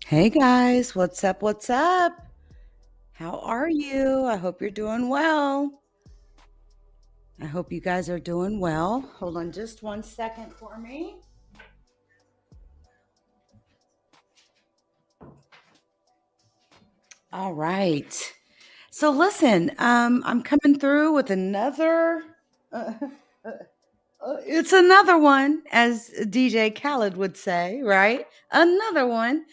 Hey guys, what's up? What's up? How are you? I hope you're doing well. I hope you guys are doing well. Hold on just 1 second for me. All right. So listen, I'm coming through with another. Uh, it's another one, as DJ Khaled would say, right? Another one.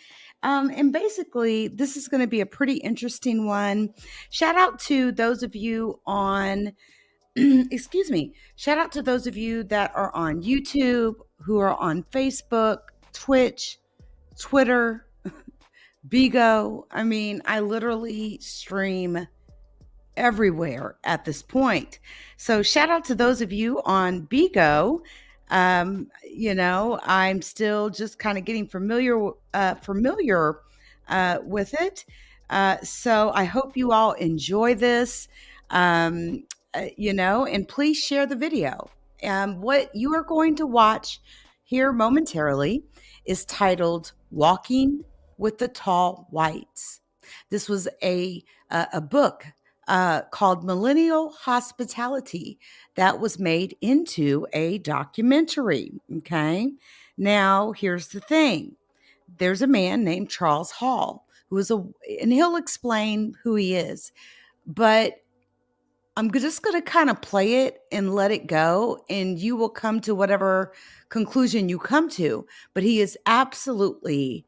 And basically, this is going to be a pretty interesting one. Shout out to those of you on excuse me. Shout out to those of you that are on YouTube, who are on Facebook, Twitch, Twitter, Bigo. I mean, I literally stream everywhere at this point. So shout out to those of you on Bigo. I'm still just kind of getting familiar with it. So I hope you all enjoy this. And please share the video. What you are going to watch here momentarily is titled "Walking with the Tall Whites." This was a book called Millennial Hospitality that was made into a documentary. Okay. Now, here's the thing, there's a man named Charles Hall and he'll explain who he is, but I'm just going to kind of play it and let it go, and you will come to whatever conclusion you come to. But he is absolutely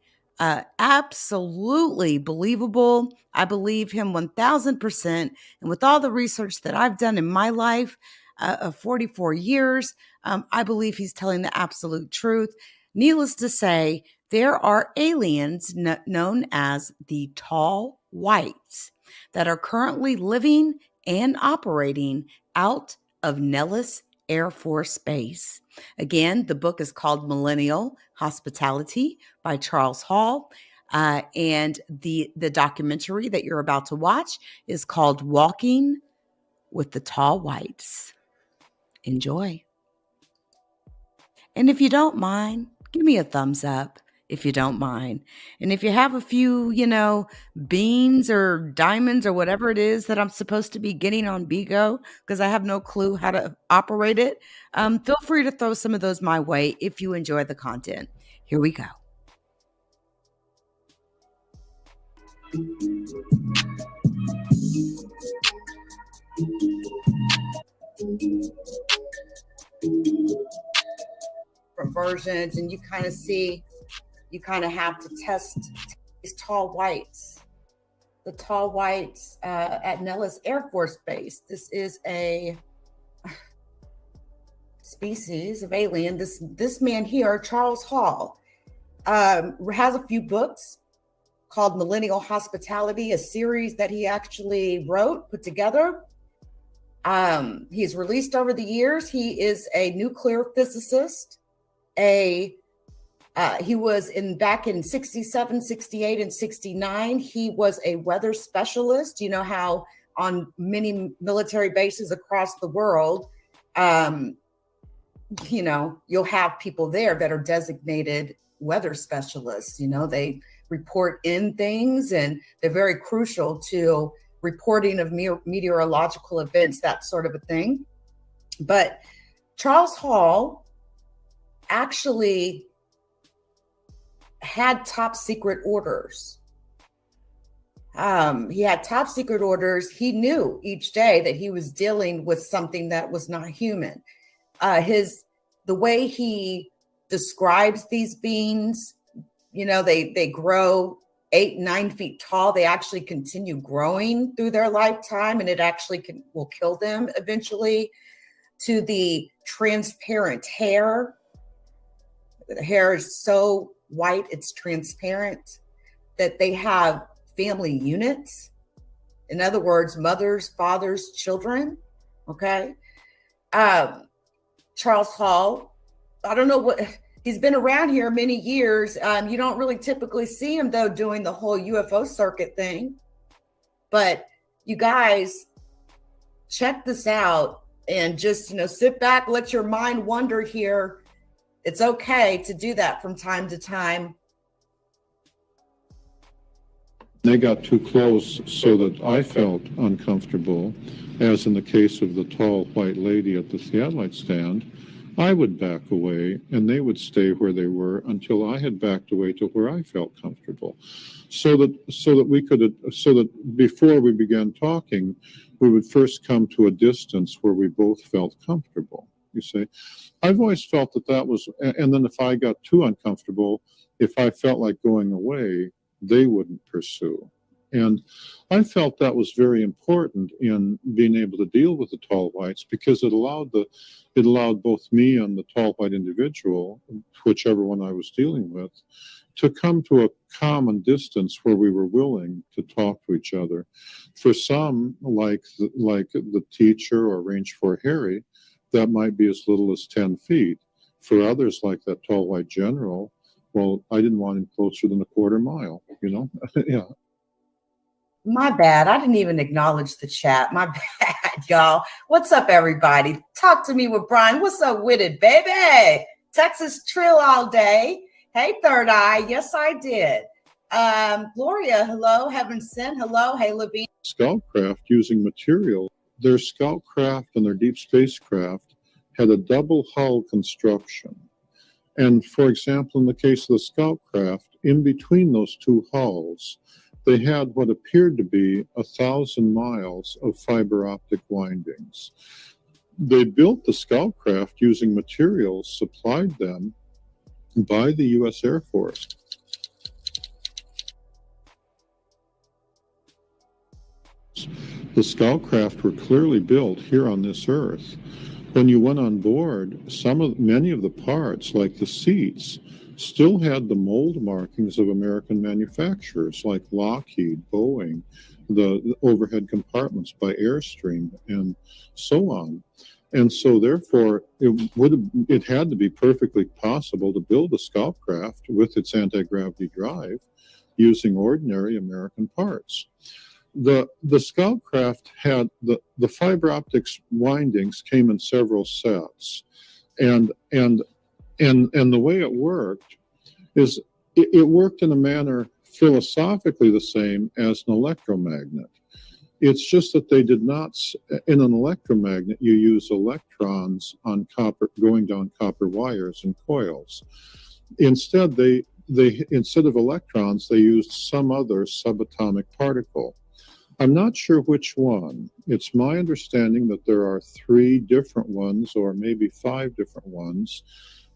believable. I believe him 1000%. And with all the research that I've done in my life of 44 years, I believe he's telling the absolute truth. Needless to say, there are aliens known as the tall whites that are currently living and operating out of Nellis Air Force Base. Again, the book is called Millennial Hospitality by Charles Hall. And the documentary that you're about to watch is called Walking with the Tall Whites. Enjoy. And if you don't mind, give me a thumbs up if you don't mind. And if you have a few, beans or diamonds or whatever it is that I'm supposed to be getting on Bigo, because I have no clue how to operate it, feel free to throw some of those my way if you enjoy the content. Here we go. From versions, and you kind of see, you kind of have to test these tall whites. The tall whites at Nellis Air Force Base. This is a species of alien. This man here, Charles Hall, has a few books called Millennial Hospitality, a series that he actually put together. He's released over the years. He is a nuclear physicist. He was back in 67, 68, and 69. He was a weather specialist. You know how on many military bases across the world, you'll have people there that are designated weather specialists. They report in things, and they're very crucial to reporting of meteorological events, that sort of a thing. But Charles Hall actually had top secret orders. He had top secret orders. He knew each day that he was dealing with something that was not human. The way he describes these beings, they grow 8-9 feet tall. They actually continue growing through their lifetime, and it actually will kill them eventually. To the transparent hair. The hair is so white, it's transparent. That they have family units. In other words, mothers, fathers, children. Okay. Charles Hall, I don't know what, he's been around here many years. You don't really typically see him, though, doing the whole UFO circuit thing. But you guys, check this out and just, sit back, let your mind wander here. It's okay to do that from time to time. They got too close so that I felt uncomfortable, as in the case of the tall white lady at the theodolite stand. I would back away and they would stay where they were until I had backed away to where I felt comfortable. So that before we began talking, we would first come to a distance where we both felt comfortable. You see, I've always felt that was, and then if I got too uncomfortable, if I felt like going away, they wouldn't pursue. And I felt that was very important in being able to deal with the tall whites, because it allowed both me and the tall white individual, whichever one I was dealing with, to come to a common distance where we were willing to talk to each other. For some, like the teacher or Range 4 Harry, that might be as little as 10 feet. For others, like that tall white general, well, I didn't want him closer than a quarter mile, yeah. My bad. I didn't even acknowledge the chat. My bad, y'all. What's up, everybody? Talk to me with Brian. What's up with it, baby? Texas Trill all day. Hey, Third Eye. Yes, I did. Gloria, hello. Heaven Sent, hello. Hey, Levine. Scoutcraft using material. Their scoutcraft and their deep spacecraft had a double hull construction. And for example, in the case of the scoutcraft, in between those two hulls, they had what appeared to be 1,000 miles of fiber optic windings. They built the scoutcraft using materials supplied them by the U.S. Air Force. The scoutcraft were clearly built here on this Earth. When you went on board, many of the parts, like the seats, still had the mold markings of American manufacturers like Lockheed, Boeing, the overhead compartments by Airstream, and so on. And so therefore, it had to be perfectly possible to build a scoutcraft with its anti-gravity drive using ordinary American parts. The scoutcraft had the fiber optics windings came in several sets, and the way it worked is it worked in a manner philosophically the same as an electromagnet. It's just that they did not, in an electromagnet, you use electrons on copper, going down copper wires and coils. Instead, instead of electrons, they used some other subatomic particle. I'm not sure which one. It's my understanding that there are 3 different ones, or maybe 5 different ones,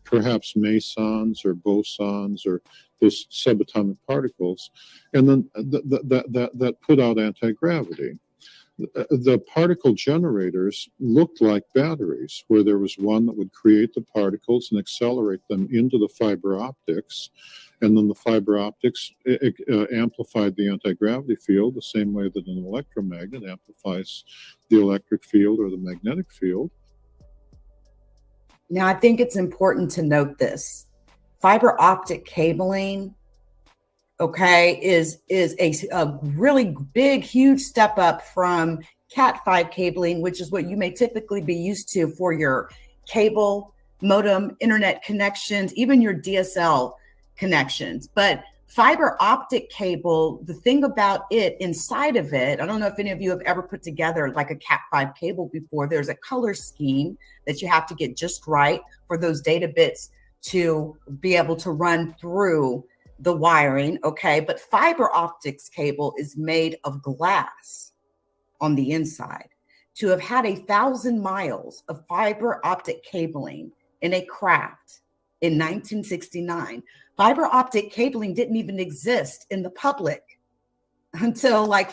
perhaps mesons or bosons or those subatomic particles, and then that put out anti-gravity. The particle generators looked like batteries, where there was one that would create the particles and accelerate them into the fiber optics, and then the fiber optics amplified the anti-gravity field the same way that an electromagnet amplifies the electric field or the magnetic field. Now, I think it's important to note this. Fiber optic cabling, okay, is a really big, huge step up from Cat5 cabling, which is what you may typically be used to for your cable, modem, internet connections, even your DSL connections. But fiber optic cable, the thing about it, inside of it, I don't know if any of you have ever put together like a Cat5 cable before. There's a color scheme that you have to get just right for those data bits to be able to run through the wiring, okay? But fiber optics cable is made of glass on the inside. To have had 1,000 miles of fiber optic cabling in a craft in 1969, fiber optic cabling didn't even exist in the public until like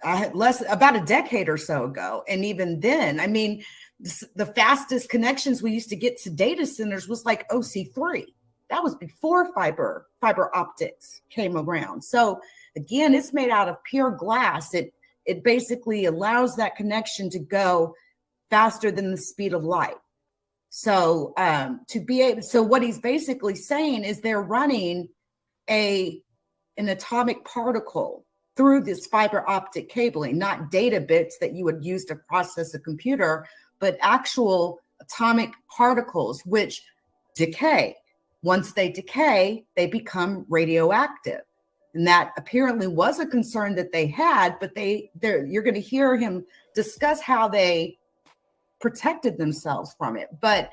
about a decade or so ago. And even then, I mean, the fastest connections we used to get to data centers was like OC3. That was before fiber optics came around. So again, it's made out of pure glass. It basically allows that connection to go faster than the speed of light. So so what he's basically saying is they're running an atomic particle through this fiber optic cabling, not data bits that you would use to process a computer, but actual atomic particles which decay. Once they decay, they become radioactive. And that apparently was a concern that they had, but you're going to hear him discuss how they protected themselves from it. But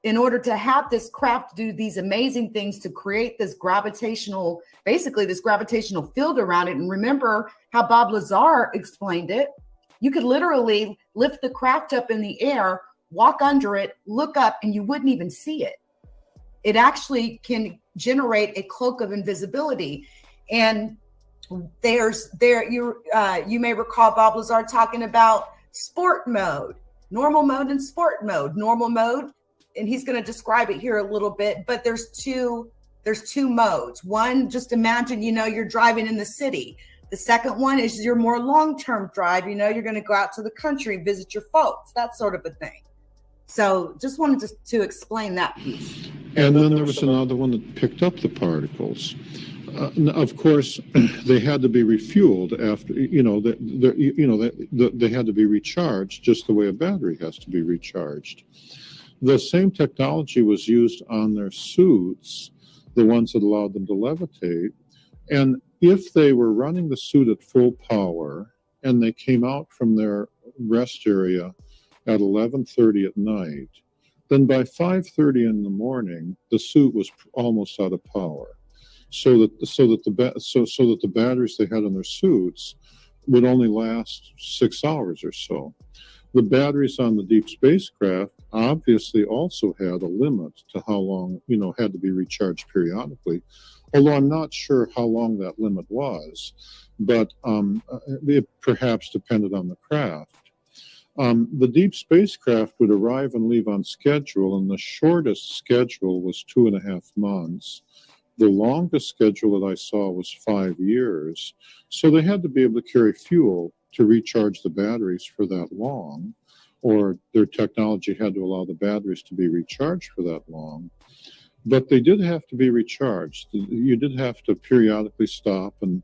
in order to have this craft do these amazing things to create this gravitational field around it. And remember how Bob Lazar explained it. You could literally lift the craft up in the air, walk under it, look up, and you wouldn't even see it. It actually can generate a cloak of invisibility. And you may recall Bob Lazar talking about sport mode, normal mode and sport mode. Normal mode, and he's going to describe it here a little bit, but there's two modes. One, just imagine, you're driving in the city. The second one is your more long-term drive. You're going to go out to the country and visit your folks, that sort of a thing. So just wanted to explain that piece. And then there was another one that picked up the particles. Of course, they had to be refueled after, they had to be recharged just the way a battery has to be recharged. The same technology was used on their suits, the ones that allowed them to levitate. And if they were running the suit at full power and they came out from their rest area at 11:30 at night, then by 5:30 in the morning, the suit was almost out of power. So that the batteries they had in their suits would only last 6 hours or so. The batteries on the deep spacecraft obviously also had a limit to how long, had to be recharged periodically. Although I'm not sure how long that limit was, but it perhaps depended on the craft. The deep spacecraft would arrive and leave on schedule, and the shortest schedule was 2.5 months. The longest schedule that I saw was 5 years. So they had to be able to carry fuel to recharge the batteries for that long, or their technology had to allow the batteries to be recharged for that long. But they did have to be recharged. You did have to periodically stop and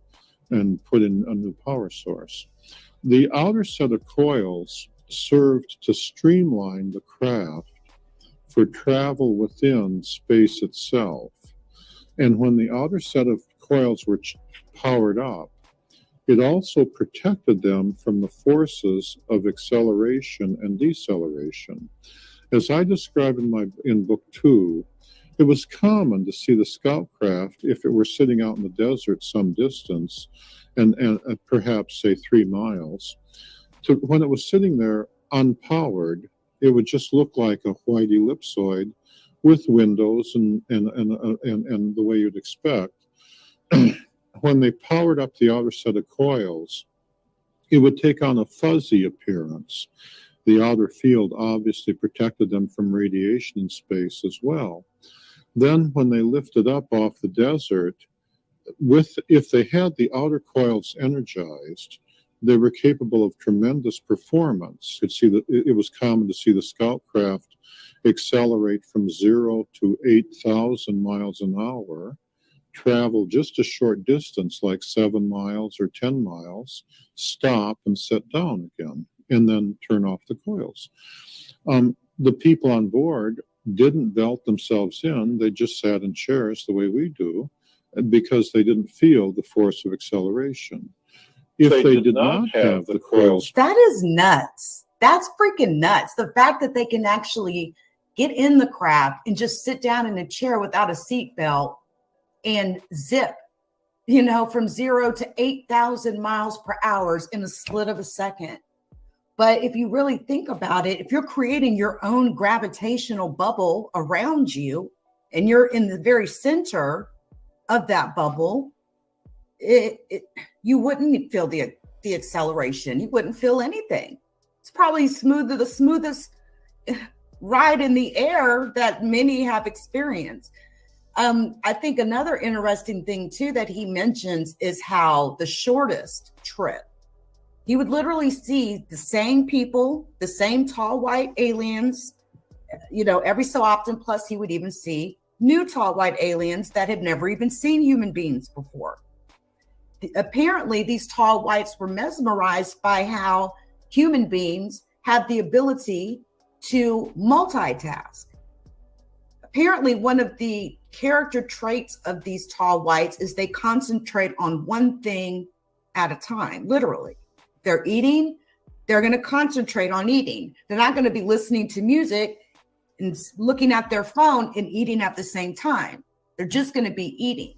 put in a new power source. The outer set of coils served to streamline the craft for travel within space itself. And when the outer set of coils were powered up, it also protected them from the forces of acceleration and deceleration. As I described in book 2, it was common to see the scout craft, if it were sitting out in the desert some distance, and perhaps say 3 miles, when it was sitting there unpowered, it would just look like a white ellipsoid with windows and the way you'd expect. When they powered up the outer set of coils, it would take on a fuzzy appearance. The outer field obviously protected them from radiation in space as well. Then when they lifted up off the desert, if they had the outer coils energized, they were capable of tremendous performance. You'd see that it was common to see the scout craft accelerate from 0 to 8,000 miles an hour, travel just a short distance, like 7 miles or 10 miles, stop and sit down again, and then turn off the coils. The people on board didn't belt themselves in. They just sat in chairs the way we do, because they didn't feel the force of acceleration. If they did not have the coils. That is nuts. That's freaking nuts. The fact that they can actually get in the craft and just sit down in a chair without a seatbelt and zip, from 0 to 8,000 miles per hour in a split of a second. But if you really think about it, if you're creating your own gravitational bubble around you and you're in the very center of that bubble, you wouldn't feel the acceleration. You wouldn't feel anything. It's probably the smoothest ride in the air that many have experienced. I think another interesting thing too that he mentions is how the shortest trip, he would literally see the same people, the same tall white aliens, every so often. Plus he would even see new tall white aliens that had never even seen human beings before. Apparently, these tall whites were mesmerized by how human beings have the ability to multitask. apparently one of the character traits of these tall whites is they concentrate on one thing at a time, literally. They're eating, they're going to concentrate on eating. They're not going to be listening to music and looking at their phone and eating at the same time. They're just going to be eating.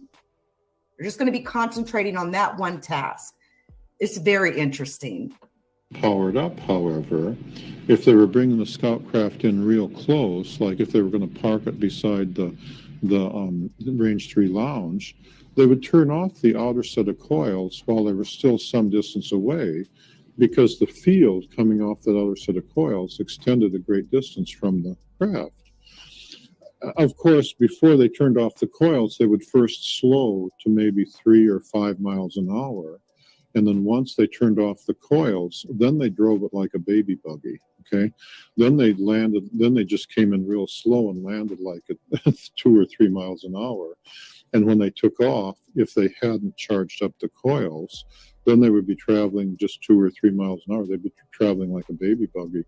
They're just going to be concentrating on that one task. It's very interesting. Powered up, however, if they were bringing the scout craft in real close, like if they were going to park it beside the Range 3 lounge, they would turn off the outer set of coils while they were still some distance away, because the field coming off that outer set of coils extended a great distance from the craft. Of course, before they turned off the coils, they would first slow to maybe 3 or 5 miles an hour. And then once they turned off the coils, then they drove it like a baby buggy. Okay. Then they landed, then they just came in real slow and landed like at 2 or 3 miles an hour. And when they took off, if they hadn't charged up the coils, then they would be traveling just 2 or 3 miles an hour. They'd be traveling like a baby buggy.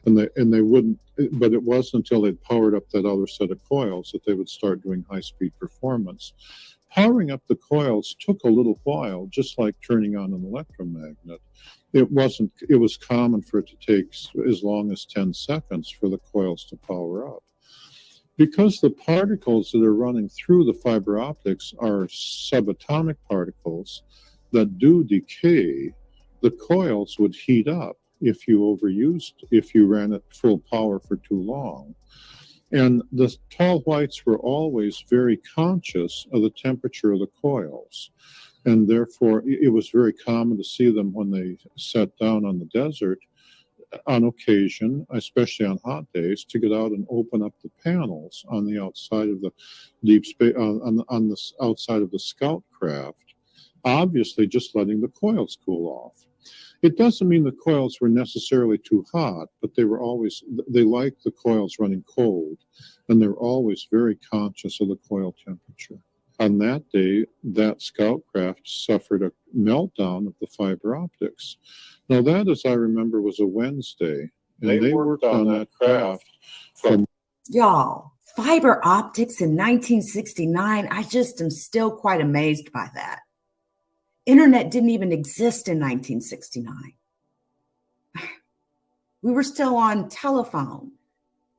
And they wouldn't, but it wasn't until they'd powered up that other set of coils that they would start doing high-speed performance. Powering up the coils took a little while, just like turning on an electromagnet. It was common for it to take as long as 10 seconds for the coils to power up. Because the particles that are running through the fiber optics are subatomic particles that do decay, the coils would heat up if you ran at full power for too long. And the tall whites were always very conscious of the temperature of the coils. And therefore, it was very common to see them when they sat down on the desert, on occasion, especially on hot days, to get out and open up the panels on the outside of the deep space, on the outside of the scout craft, obviously just letting the coils cool off. It doesn't mean the coils were necessarily too hot, but they liked the coils running cold, and they're always very conscious of the coil temperature. On that day, that scout craft suffered a meltdown of the fiber optics. Now that, as I remember, was a Wednesday, and they worked on that craft from... Y'all, fiber optics in 1969, I just am still quite amazed by that. Internet didn't even exist in 1969. We were still on telephone.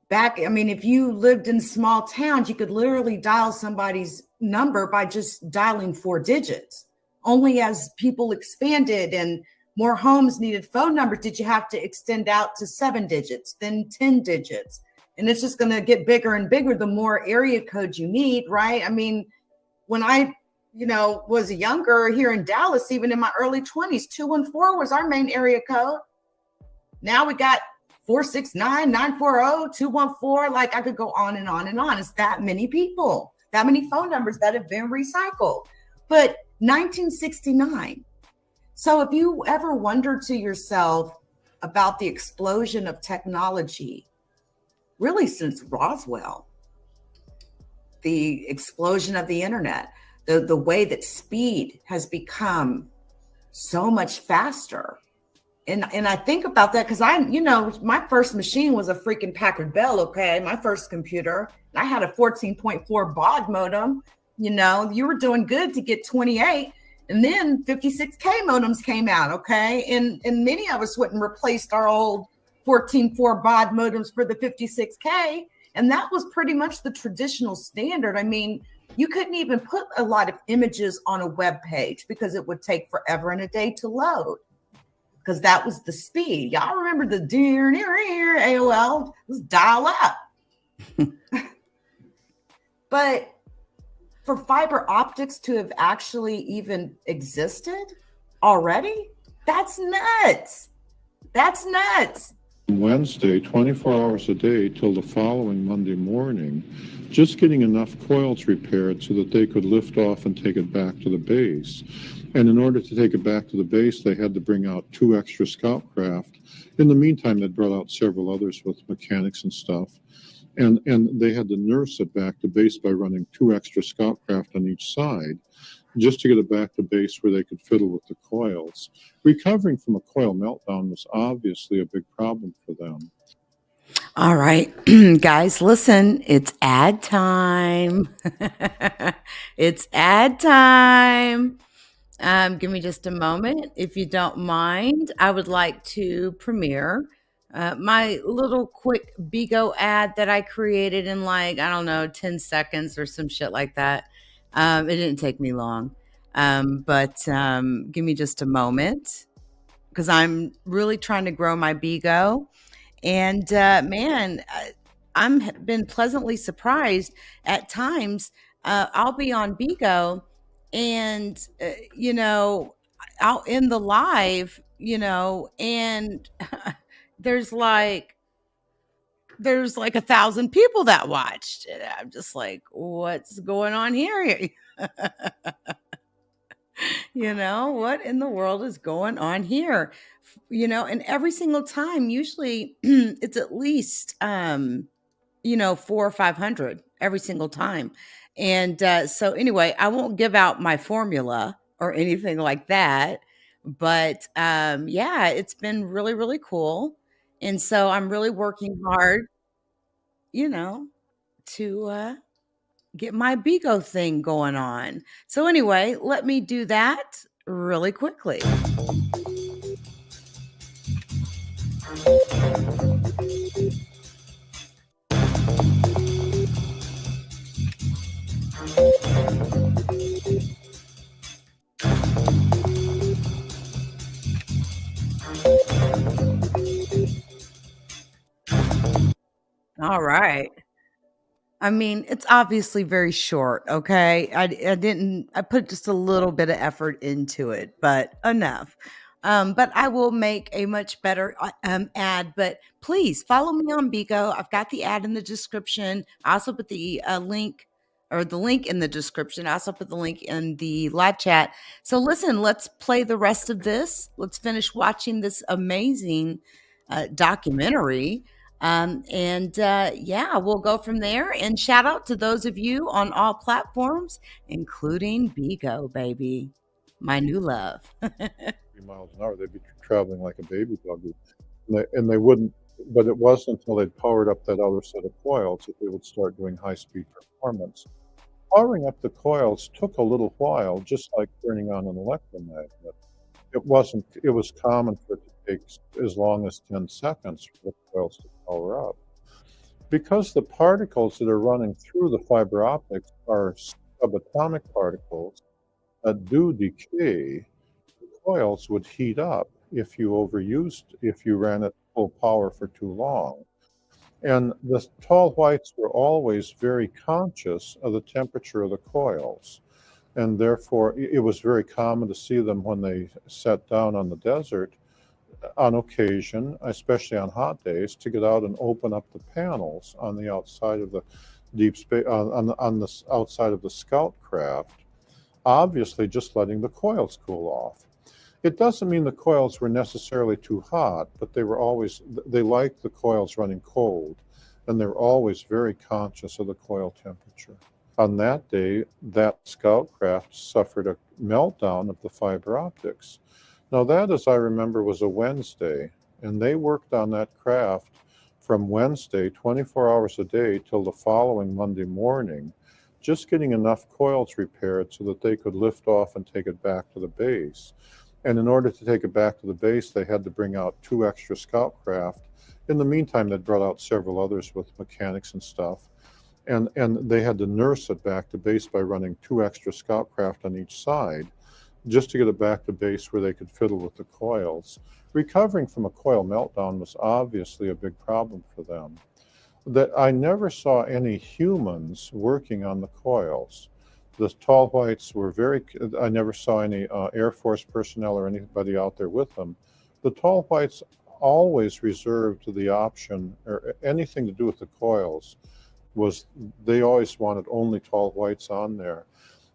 If you lived in small towns, you could literally dial somebody's number by just dialing 4 digits. Only as people expanded and more homes needed phone numbers did you have to extend out to 7 digits, then 10 digits. And it's just going to get bigger and bigger the more area code you need, right? When I was younger here in Dallas, even in my early 20s, 214 was our main area code. Now we got 469, 940, 214. Like I could go on and on and on. It's that many people, that many phone numbers that have been recycled. But 1969. So if you ever wondered to yourself about the explosion of technology, really since Roswell, the explosion of the internet, the way that speed has become so much faster. And I think about that because my first machine was a freaking Packard Bell, okay? My first computer. I had a 14.4 baud modem. You were doing good to get 28. And then 56K modems came out, okay? And many of us went and replaced our old 14.4 baud modems for the 56K. And that was pretty much the traditional standard. You couldn't even put a lot of images on a web page because it would take forever and a day to load, because that was the speed. Y'all remember the AOL? It was dial up. But for fiber optics to have actually even existed already, that's nuts. That's nuts. Wednesday, 24 hours a day till the following Monday morning, just getting enough coils repaired so that they could lift off and take it back to the base. And in order to take it back to the base, they had to bring out 2 extra scout craft. In the meantime, they brought out several others with mechanics and stuff. And they had to nurse it back to base by running 2 extra scout craft on each side, just to get it back to base where they could fiddle with the coils. Recovering from a coil meltdown was obviously a big problem for them. All right, guys, listen, it's ad time. It's ad time. Give me just a moment. If you don't mind, I would like to premiere my little quick Bigo ad that I created in like, I don't know, 10 seconds or some shit like that. It didn't take me long. But give me just a moment because I'm really trying to grow my Bigo. And man, I'm been pleasantly surprised at times. I'll be on Bigo, and I'll end the live, and there's like there's like 1,000 people that watched. And I'm just like, what's going on here? What in the world is going on here? And every single time, usually it's at least 4 or 500 every single time. And so anyway, I won't give out my formula or anything like that, but yeah, it's been really, really cool. And so I'm really working hard, you know, to get my Bigo thing going on. So anyway, let me do that really quickly. All right. I mean, it's obviously very short, okay? I put just a little bit of effort into it, but enough. But I will make a much better ad. But please follow me on Bigo. I've got the ad in the description. I also put the link in the description. I also put the link in the live chat. So listen, let's play the rest of this. Let's finish watching this amazing documentary. And yeah, we'll go from there. And shout out to those of you on all platforms, including Bigo, baby, my new love. 3 miles an hour, they'd be traveling like a baby buggy. And they wouldn't, but it wasn't until they'd powered up that other set of coils that they would start doing high-speed performance. Powering up the coils took a little while, just like turning on an electromagnet. It was common for it to take as long as 10 seconds for the coils to power up. Because the particles that are running through the fiber optics are subatomic particles that do decay, the coils would heat up if you ran at full power for too long. And the tall whites were always very conscious of the temperature of the coils. And therefore, it was very common to see them when they sat down on the desert on occasion, especially on hot days, to get out and open up the panels on the outside of the deep space, on the outside of the scout craft, obviously just letting the coils cool off. It doesn't mean the coils were necessarily too hot, but they liked the coils running cold, and they were always very conscious of the coil temperature. On that day, that scout craft suffered a meltdown of the fiber optics. Now that, as I remember, was a Wednesday, and they worked on that craft from Wednesday, 24 hours a day, till the following Monday morning, just getting enough coils repaired so that they could lift off and take it back to the base. And in order to take it back to the base, they had to bring out 2 extra scout craft. In the meantime, they brought out several others with mechanics and stuff. And they had to nurse it back to base by running 2 extra scout craft on each side, just to get it back to base where they could fiddle with the coils. Recovering from a coil meltdown was obviously a big problem for them. That I never saw any humans working on the coils. The tall whites were I never saw any Air Force personnel or anybody out there with them. The tall whites always reserved the option, or anything to do with the coils, they always wanted only tall whites on there.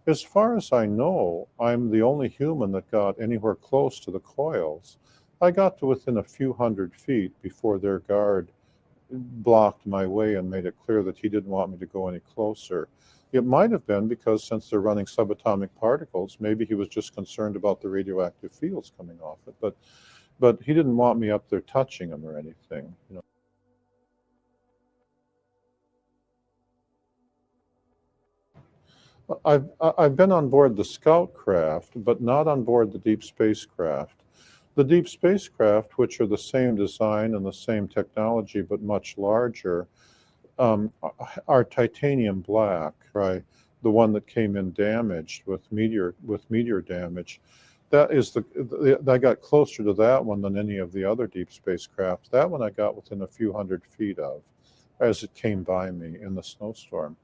As far as I know, I'm the only human that got anywhere close to the coils. I got to within a few hundred feet before their guard blocked my way and made it clear that he didn't want me to go any closer. It might have been because, since they're running subatomic particles, maybe he was just concerned about the radioactive fields coming off it. But he didn't want me up there touching them or anything. I've been on board the Scout craft, but not on board the deep spacecraft. The deep spacecraft, which are the same design and the same technology but much larger, um, are titanium black, right? The one that came in damaged with meteor damage. That is I got closer to that one than any of the other deep spacecraft. That one I got within a few hundred feet of as it came by me in the snowstorm.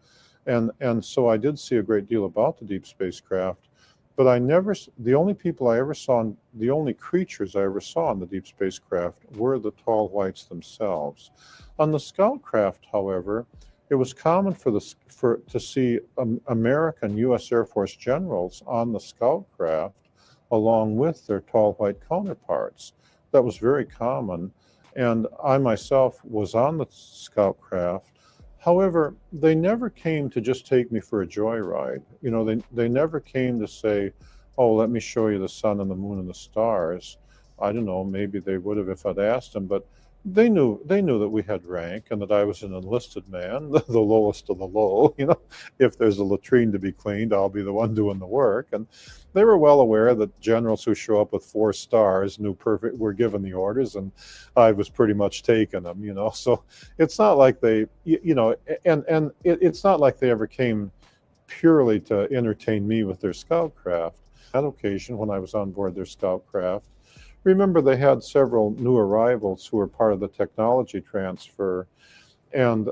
And so I did see a great deal about the deep spacecraft, but the only people I ever saw, the only creatures I ever saw in the deep spacecraft were the tall whites themselves. On the Scout craft, however, it was common to see American U.S. Air Force generals on the Scout craft along with their tall white counterparts. That was very common. And I myself was on the Scout craft. However, they never came to just take me for a joyride. You know, they never came to say, oh, let me show you the sun and the moon and the stars. I don't know, maybe they would have if I'd asked them, but they knew that we had rank and that I was an enlisted man, the lowest of the low. You know, if there's a latrine to be cleaned, I'll be the one doing the work. And they were well aware that generals who show up with 4 stars were given the orders, and I was pretty much taking them. You know, so it's not like it's not like they ever came purely to entertain me with their scout craft. That occasion, when I was on board their scout craft, remember they had several new arrivals who were part of the technology transfer, and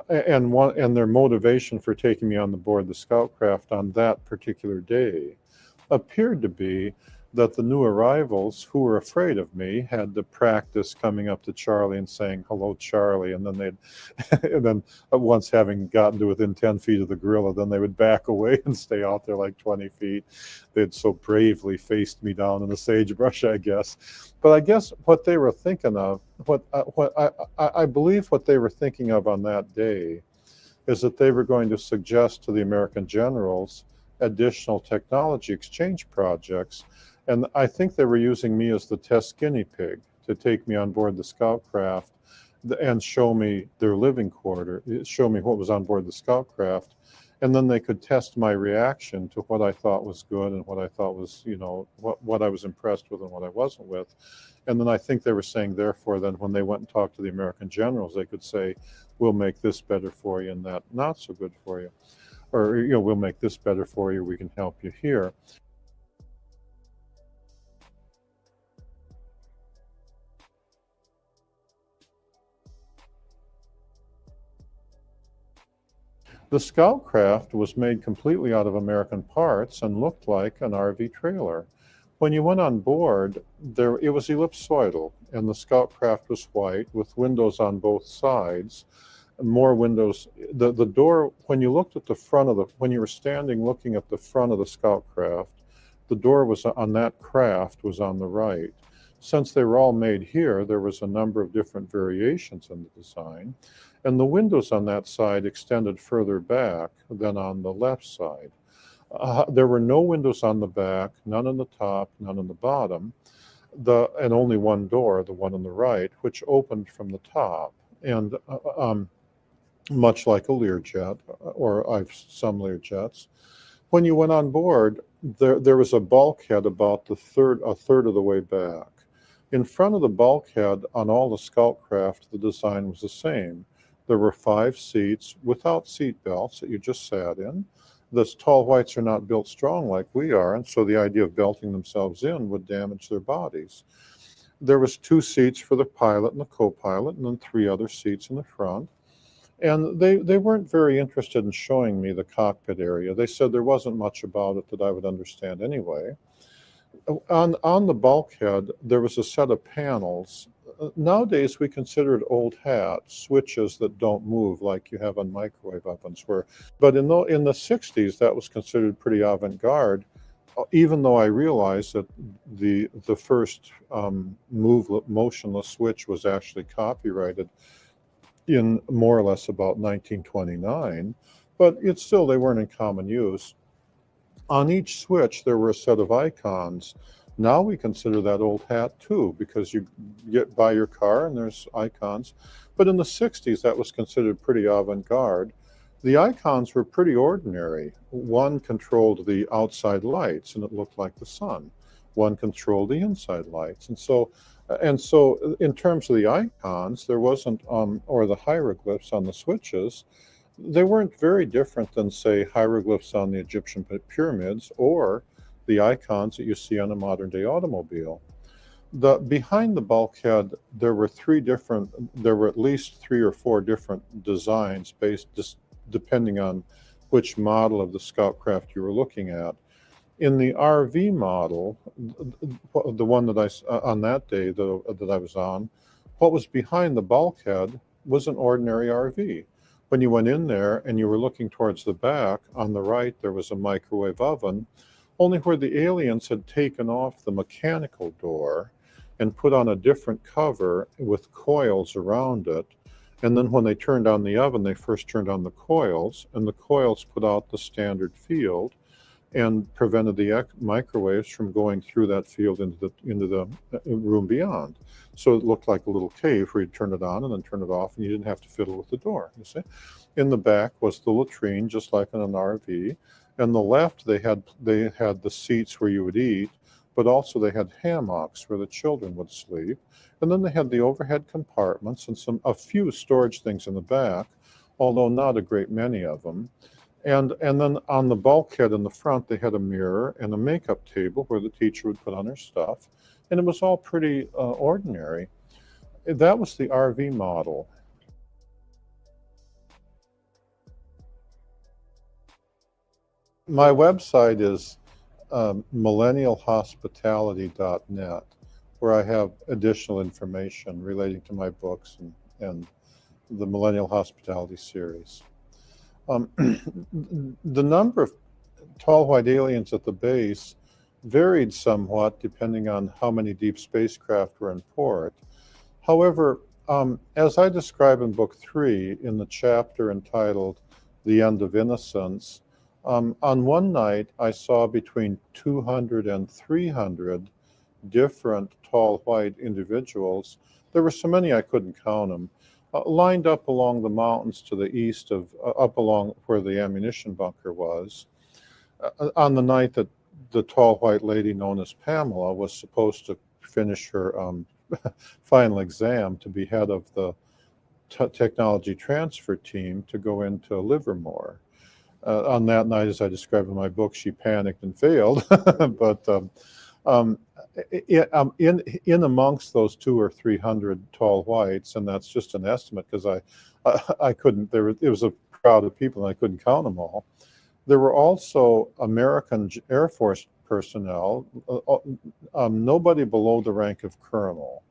their motivation for taking me on the board the scout craft on that particular day appeared to be that the new arrivals who were afraid of me had to practice coming up to Charlie and saying, hello, Charlie. And then and then once having gotten to within 10 feet of the gorilla, then they would back away and stay out there like 20 feet. They'd so bravely faced me down in the sagebrush, I guess. But I guess what they were thinking of, I believe what they were thinking of on that day is that they were going to suggest to the American generals additional technology exchange projects. And I think they were using me as the test guinea pig to take me on board the scout craft and show me their living quarter, show me what was on board the scout craft. And then they could test my reaction to what I thought was good and what I thought was, you know, what I was impressed with and what I wasn't with. And then I think they were saying, therefore, then when they went and talked to the American generals, they could say, we'll make this better for you and that not so good for you. Or, you know, we'll make this better for you. We can help you here. The Scout craft was made completely out of American parts and looked like an RV trailer. When you went on board, it was ellipsoidal, and the Scout craft was white with windows on both sides. More windows. The door, when you looked at the front of when you were standing looking at the front of the Scout craft, the door was on that craft was on the right. Since they were all made here, there was a number of different variations in the design. And the windows on that side extended further back than on the left side. There were no windows on the back, none on the top, none on the bottom, and only one door, the one on the right, which opened from the top. And much like a Learjet, or some Learjets, when you went on board, there was a bulkhead about a third of the way back. In front of the bulkhead on all the Scout craft, the design was the same. There were 5 seats without seat belts that you just sat in. The tall whites are not built strong like we are, and so the idea of belting themselves in would damage their bodies. There was 2 seats for the pilot and the co-pilot, and then 3 other seats in the front. And they weren't very interested in showing me the cockpit area. They said there wasn't much about it that I would understand anyway. On the bulkhead, there was a set of panels. Nowadays, we consider it old hat, switches that don't move like you have on microwave ovens. But in the 60s, that was considered pretty avant-garde, even though I realized that the first motionless switch was actually copyrighted in more or less about 1929, but they weren't in common use. On each switch, there were a set of icons. Now we consider that old hat too, because you buy your car and there's icons. But in the 60s, that was considered pretty avant-garde. The icons were pretty ordinary. One controlled the outside lights, and it looked like the sun. One controlled the inside lights, and so in terms of the icons, there wasn't or the hieroglyphs on the switches, they weren't very different than, say, hieroglyphs on the Egyptian pyramids or the icons that you see on a modern day automobile. Behind the bulkhead, there were at least 3 or 4 different designs based just depending on which model of the scout craft you were looking at. In the RV model, the one that on that day that I was on, what was behind the bulkhead was an ordinary RV. When you went in there and you were looking towards the back, on the right there was a microwave oven, only where the aliens had taken off the mechanical door and put on a different cover with coils around it. And then when they turned on the oven, they first turned on the coils, and the coils put out the standard field and prevented the microwaves from going through that field into the room beyond. So it looked like a little cave where you'd turn it on and then turn it off, and you didn't have to fiddle with the door, you see. In the back was the latrine, just like in an RV. On the left, they had the seats where you would eat, but also they had hammocks where the children would sleep. And then they had the overhead compartments and a few storage things in the back, although not a great many of them. And then on the bulkhead in the front, they had a mirror and a makeup table where the teacher would put on her stuff. And it was all pretty ordinary. That was the RV model. My website is millennialhospitality.net, where I have additional information relating to my books and the Millennial Hospitality series. The number of tall white aliens at the base varied somewhat depending on how many deep spacecraft were in port. However, as I describe in Book 3 in the chapter entitled The End of Innocence, on one night I saw between 200 and 300 different tall white individuals. There were so many I couldn't count them. Lined up along the mountains to the east up along where the ammunition bunker was. On the night that the tall white lady known as Pamela was supposed to finish her final exam to be head of the technology transfer team to go into Livermore. On that night, as I described in my book, she panicked and failed. But in amongst those 200 or 300 tall whites, and that's just an estimate because I couldn't. It was a crowd of people, and I couldn't count them all. There were also American Air Force personnel. Nobody below the rank of colonel.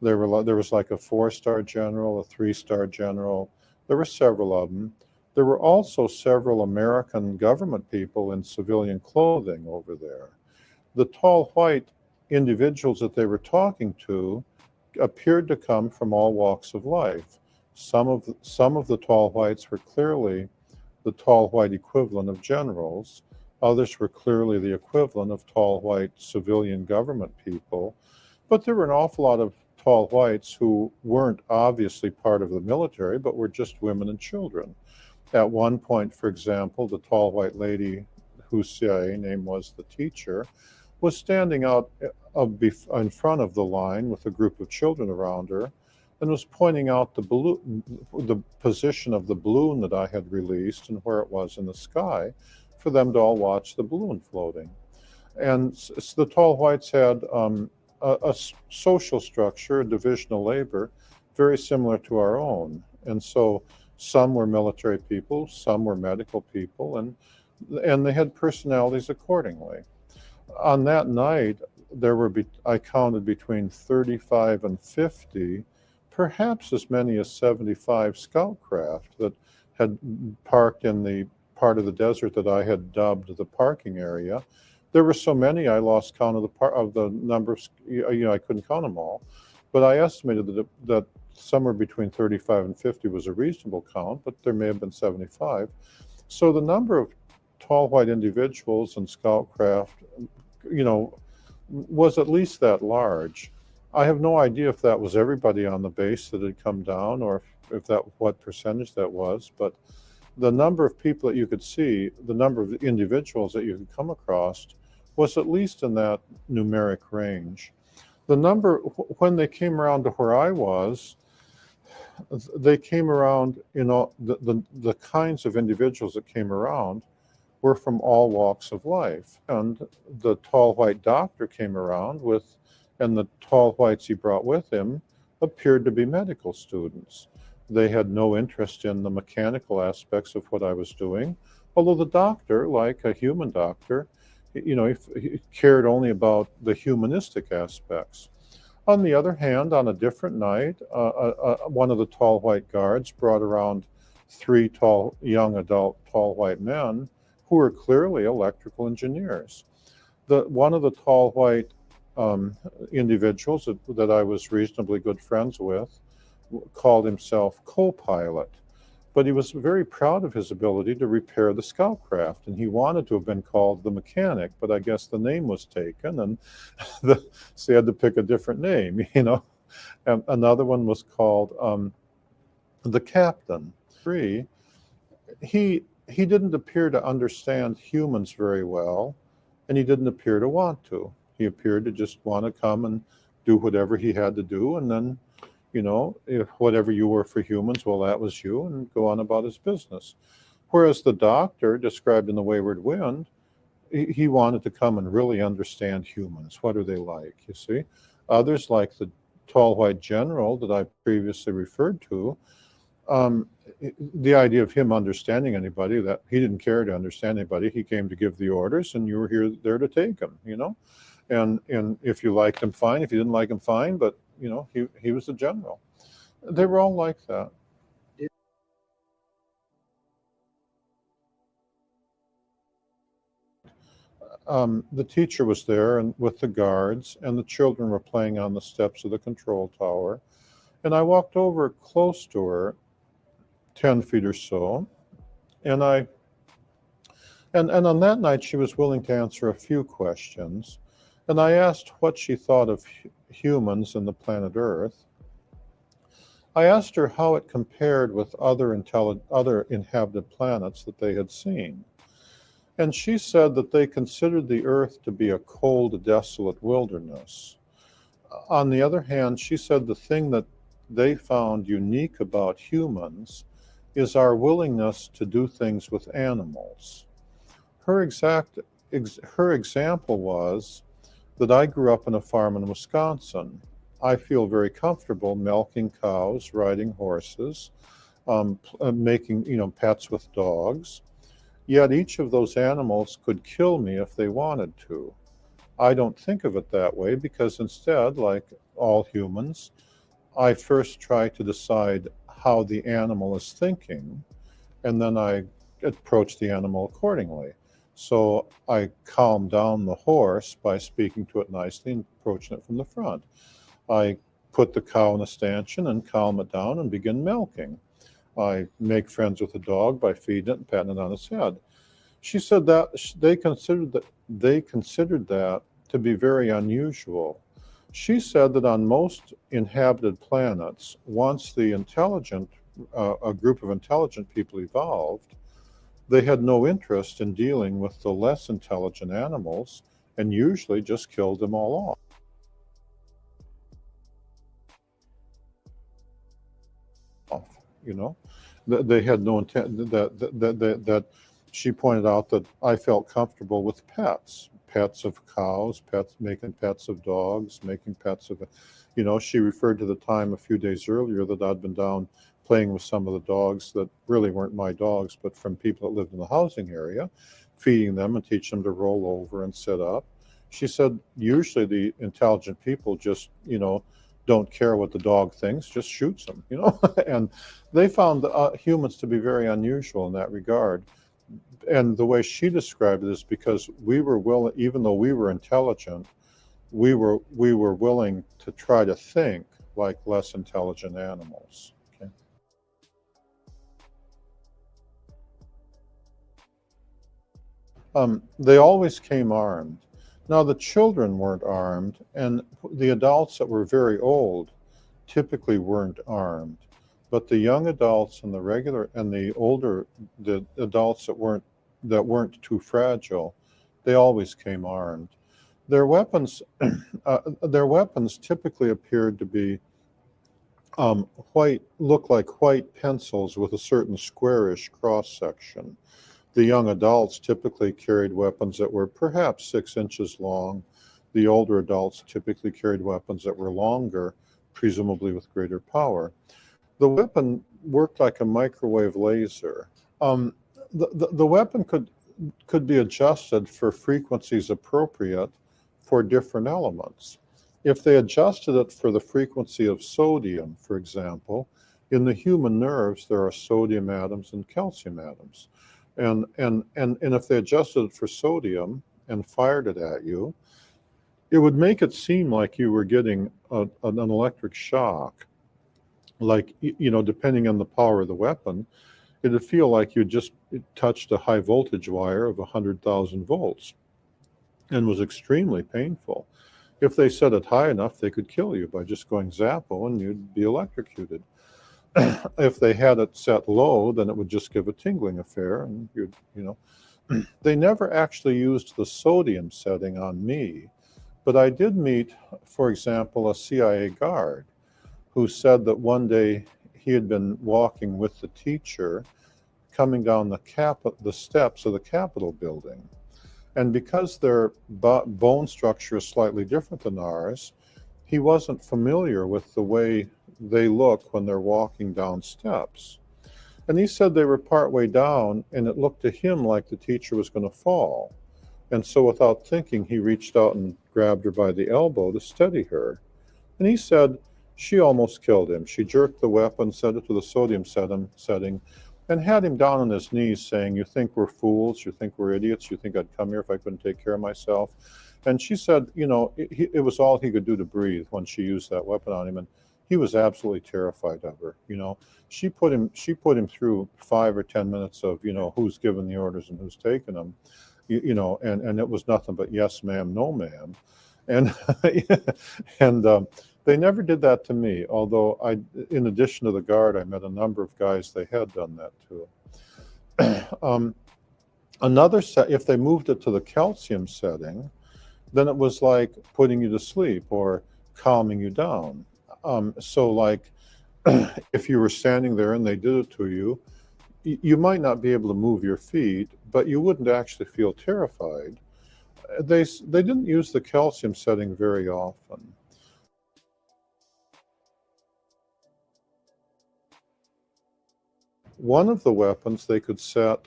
There was like a 4-star general, a 3-star general. There were several of them. There were also several American government people in civilian clothing over there. The tall white individuals that they were talking to appeared to come from all walks of life. Some of the tall whites were clearly the tall white equivalent of generals. Others were clearly the equivalent of tall white civilian government people. But there were an awful lot of tall whites who weren't obviously part of the military, but were just women and children. At one point, for example, the tall white lady whose CIA name was the teacher was standing out in front of the line with a group of children around her and was pointing out the position of the balloon that I had released and where it was in the sky for them to all watch the balloon floating. And the tall whites had a social structure, a division of labor, very similar to our own. And so some were military people, some were medical people, and they had personalities accordingly. On that night, I counted between 35 and 50, perhaps as many as 75 scout craft that had parked in the part of the desert that I had dubbed the parking area. There were so many I lost count of the number of, I couldn't count them all. But I estimated that somewhere between 35 and 50 was a reasonable count, but there may have been 75. So the number of tall white individuals and scout craft, was at least that large. I have no idea if that was everybody on the base that had come down or if what percentage that was, but the number of people that you could see, the number of individuals that you could come across was at least in that numeric range. The number, when they came around to where I was, they came around, the kinds of individuals that came around were from all walks of life. And the tall white doctor came around with, and the tall whites he brought with him appeared to be medical students. They had no interest in the mechanical aspects of what I was doing, although the doctor, like a human doctor, he cared only about the humanistic aspects. On the other hand, on a different night, one of the tall white guards brought around 3 young adult tall white men who were clearly electrical engineers. One of the tall white individuals that I was reasonably good friends with called himself co-pilot, but he was very proud of his ability to repair the scout craft, and he wanted to have been called the mechanic, but I guess the name was taken, and so he had to pick a different name, And another one was called the captain. He didn't appear to understand humans very well, and he didn't appear to want to. He appeared to just want to come and do whatever he had to do, and then, if whatever you were for humans, well, that was you, and go on about his business. Whereas the doctor, described in The Wayward Wind, he wanted to come and really understand humans. What are they like, you see? Others, like the tall white general that I previously referred to, the idea of him understanding anybody, that he didn't care to understand anybody. He came to give the orders, and you were there to take them, And if you liked him, fine. If you didn't like him, fine. But he was the general. They were all like that. The teacher was there and with the guards, and the children were playing on the steps of the control tower. And I walked over close to her, 10 feet or so, and on that night she was willing to answer a few questions. And I asked what she thought of humans and the planet Earth. I asked her how it compared with other inhabited planets that they had seen. And she said that they considered the Earth to be a cold, desolate wilderness. On the other hand, she said the thing that they found unique about humans is our willingness to do things with animals. Her example was that I grew up on a farm in Wisconsin. I feel very comfortable milking cows, riding horses, making pets with dogs. Yet each of those animals could kill me if they wanted to. I don't think of it that way because instead, like all humans, I first try to decide how the animal is thinking, and then I approach the animal accordingly. So I calm down the horse by speaking to it nicely and approaching it from the front. I put the cow in a stanchion and calm it down and begin milking. I make friends with the dog by feeding it and patting it on its head. She said that they considered that to be very unusual. She said that on most inhabited planets, once a group of intelligent people evolved, they had no interest in dealing with the less intelligent animals and usually just killed them all off. They had no intent. That she pointed out that I felt comfortable with pets of cows, making pets of dogs, making pets of, she referred to the time a few days earlier that I'd been down playing with some of the dogs that really weren't my dogs, but from people that lived in the housing area, feeding them and teaching them to roll over and sit up. She said usually the intelligent people just, don't care what the dog thinks, just shoots them, and they found humans to be very unusual in that regard. And the way she described it is because we were willing, even though we were intelligent, we were willing to try to think like less intelligent animals. They always came armed. Now the children weren't armed, and the adults that were very old typically weren't armed. but the young adults and the older, the adults that weren't too fragile, they always came armed. Their weapons, their weapons typically appeared to be look like white pencils with a certain squarish cross section. The young adults typically carried weapons that were perhaps 6 inches long. The older adults typically carried weapons that were longer, presumably with greater power. The weapon worked like a microwave laser. The weapon could be adjusted for frequencies appropriate for different elements. If they adjusted it for the frequency of sodium, for example, in the human nerves there are sodium atoms and calcium atoms. And if they adjusted it for sodium and fired it at you, it would make it seem like you were getting an electric shock. Like, depending on the power of the weapon, it would feel like you just touched a high voltage wire of 100,000 volts and was extremely painful. If they set it high enough, they could kill you by just going zappo and you'd be electrocuted. If they had it set low, then it would just give a tingling affair and They never actually used the sodium setting on me, but I did meet, for example, a CIA guard who said that one day he had been walking with the teacher coming down the steps of the Capitol building. And because their bone structure is slightly different than ours, he wasn't familiar with the way they look when they're walking down steps. And he said they were partway down and it looked to him like the teacher was going to fall. And so without thinking, he reached out and grabbed her by the elbow to steady her. And he said she almost killed him. She jerked the weapon, set it to the sodium setting, and had him down on his knees saying, "You think we're fools? You think we're idiots? You think I'd come here if I couldn't take care of myself?" And she said, it was all he could do to breathe when she used that weapon on him. And he was absolutely terrified of her. She put him through 5 or 10 minutes of, who's giving the orders and who's taking them, and it was nothing but yes, ma'am, no, ma'am. And, and they never did that to me, although in addition to the guard, I met a number of guys they had done that to. If they moved it to the calcium setting, then it was like putting you to sleep or calming you down. So like if you were standing there and they did it to you, you might not be able to move your feet, but you wouldn't actually feel terrified. They didn't use the calcium setting very often. One of the weapons they could set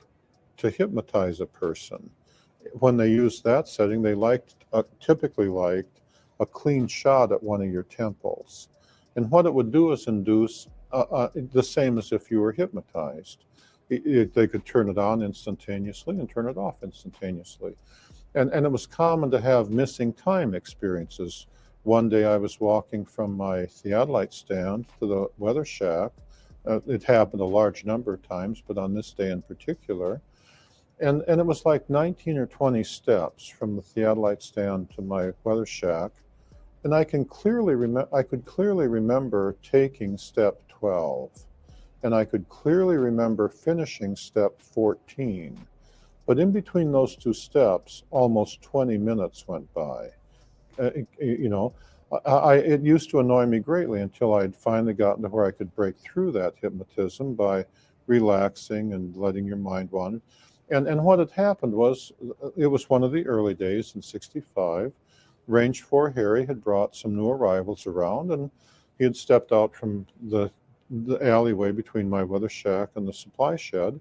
to hypnotize a person. When they used that setting, they typically liked a clean shot at one of your temples. And what it would do is induce the same as if you were hypnotized. They could turn it on instantaneously and turn it off instantaneously. And it was common to have missing time experiences. One day I was walking from my theodolite stand to the weather shack. It happened a large number of times, but on this day in particular. And it was like 19 or 20 steps from the theodolite stand to my weather shack. And I could clearly remember taking step 12. And I could clearly remember finishing step 14. But in between those two steps, almost 20 minutes went by. It used to annoy me greatly until I had finally gotten to where I could break through that hypnotism by relaxing and letting your mind wander. And what had happened was, it was one of the early days in '65. Range 4 Harry had brought some new arrivals around, and he had stepped out from the alleyway between my weather shack and the supply shed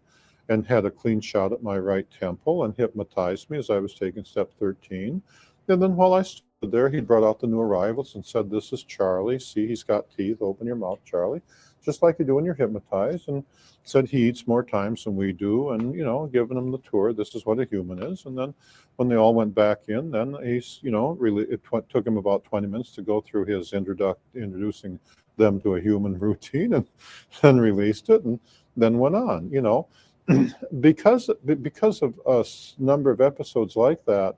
and had a clean shot at my right temple and hypnotized me as I was taking step 13. And then while I stood there, he brought out the new arrivals and said, "This is Charlie. See, he's got teeth. Open your mouth, Charlie," just like you do when you're hypnotized. And said he eats more times than we do, and giving him the tour. This is what a human is. And then when they all went back in, then he's it took him about 20 minutes to go through his introducing them to a human routine, and then released it, and then went on. Because of a number of episodes like that,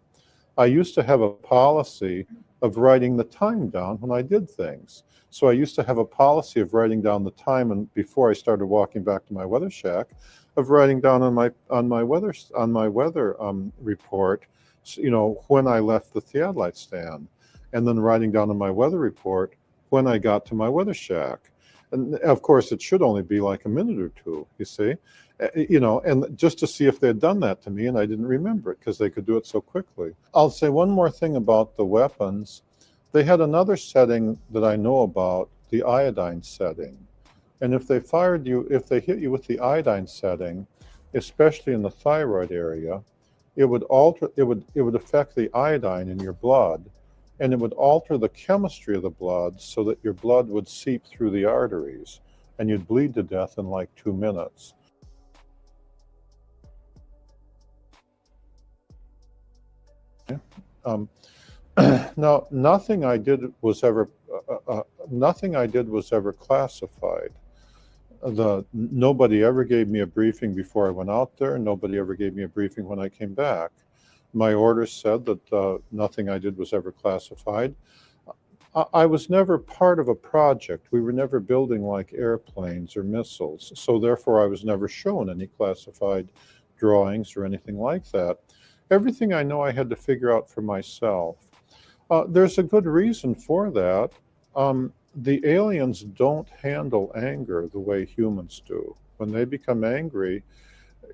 I used to have a policy of writing the time down when I did things. So I used to have a policy of writing down the time, and before I started walking back to my weather shack, of writing down on my weather report, when I left the theodolite stand, and then writing down on my weather report when I got to my weather shack. And of course, it should only be like a minute or two, you see, and just to see if they had done that to me, and I didn't remember it because they could do it so quickly. I'll say one more thing about the weapons. They had another setting that I know about, the iodine setting. And if they hit you with the iodine setting, especially in the thyroid area, it would affect the iodine in your blood, and it would alter the chemistry of the blood so that your blood would seep through the arteries, and you'd bleed to death in like 2 minutes. Now, nothing I did was ever classified. Nobody ever gave me a briefing before I went out there. Nobody ever gave me a briefing when I came back. My orders said that nothing I did was ever classified. I was never part of a project. We were never building like airplanes or missiles. So therefore, I was never shown any classified drawings or anything like that. Everything I know I had to figure out for myself. There's a good reason for that. The aliens don't handle anger the way humans do. When they become angry,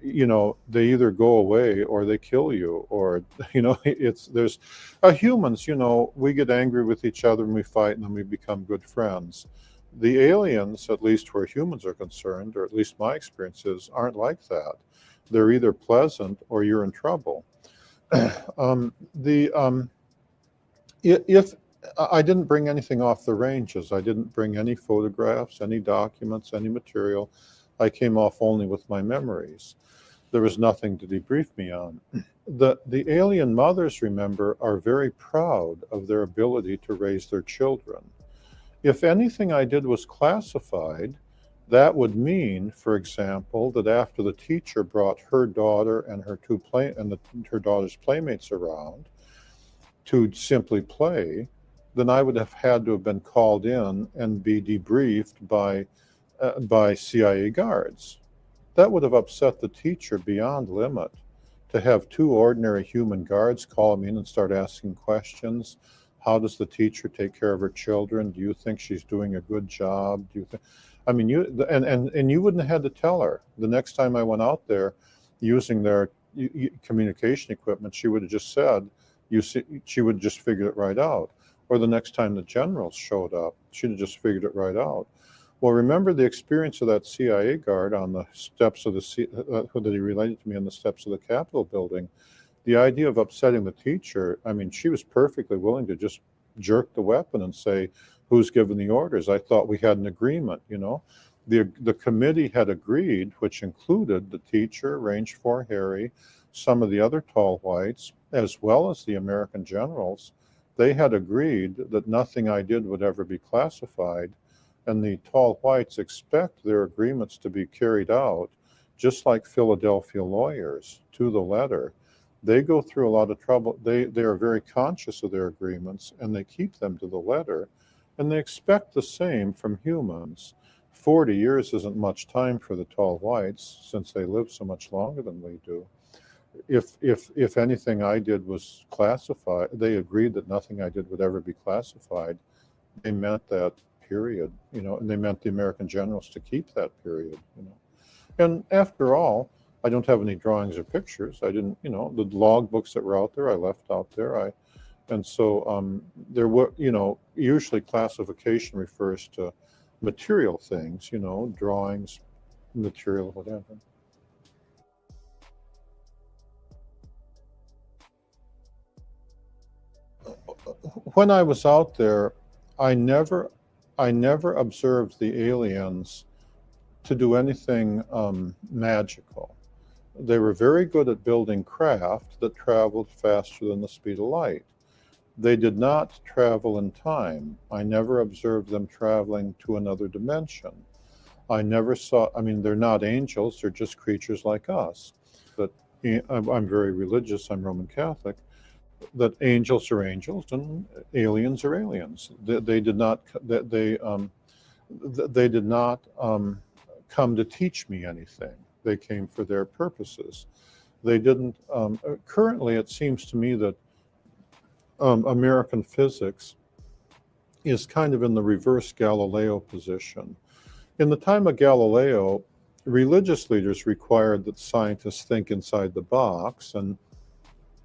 they either go away or they kill you, or, humans, we get angry with each other and we fight and then we become good friends. The aliens, at least where humans are concerned, or at least my experiences, aren't like that. They're either pleasant or you're in trouble. If I didn't bring anything off the ranges, I didn't bring any photographs, any documents, any material. I came off only with my memories. There was nothing to debrief me on. The alien mothers, remember, are very proud of their ability to raise their children. If anything I did was classified, that would mean, for example, that after the teacher brought her daughter and her her daughter's playmates around to simply play, then I would have had to have been called in and be debriefed by CIA guards. That would have upset the teacher beyond limit, to have 2 ordinary human guards call me in and start asking questions. How does the teacher take care of her children? Do you think she's doing a good job? Do you think? I mean, and you wouldn't have had to tell her. The next time I went out there using their communication equipment, she would have just said, she would have just figured it right out. Or the next time the generals showed up, she'd have just figured it right out. Well, remember the experience of that CIA guard on the steps of that he related to me on the steps of the Capitol building. The idea of upsetting the teacher, I mean, she was perfectly willing to just jerk the weapon and say, who's given the orders? I thought we had an agreement, The committee had agreed, which included the teacher, Range 4 Harry, some of the other tall whites, as well as the American generals. They had agreed that nothing I did would ever be classified, and the tall whites expect their agreements to be carried out, just like Philadelphia lawyers, to the letter. They go through a lot of trouble. They are very conscious of their agreements, and they keep them to the letter, and they expect the same from humans. 40 years isn't much time for the tall whites, since they live so much longer than we do. If anything I did was classified, they agreed that nothing I did would ever be classified. They meant that period, and they meant the American generals to keep that period, And after all, I don't have any drawings or pictures. I didn't, the log books that were out there, I left out there. And so there were, usually classification refers to material things, drawings, material, whatever. When I was out there, I never observed the aliens to do anything magical. They were very good at building craft that traveled faster than the speed of light. They did not travel in time. I never observed them traveling to another dimension. I never saw, they're not angels, they're just creatures like us. But I'm very religious, I'm Roman Catholic. that angels are angels and aliens are aliens. They did not. They did not come to teach me anything. They came for their purposes. They didn't. Currently, it seems to me that American physics is kind of in the reverse Galileo position. In the time of Galileo, religious leaders required that scientists think inside the box, and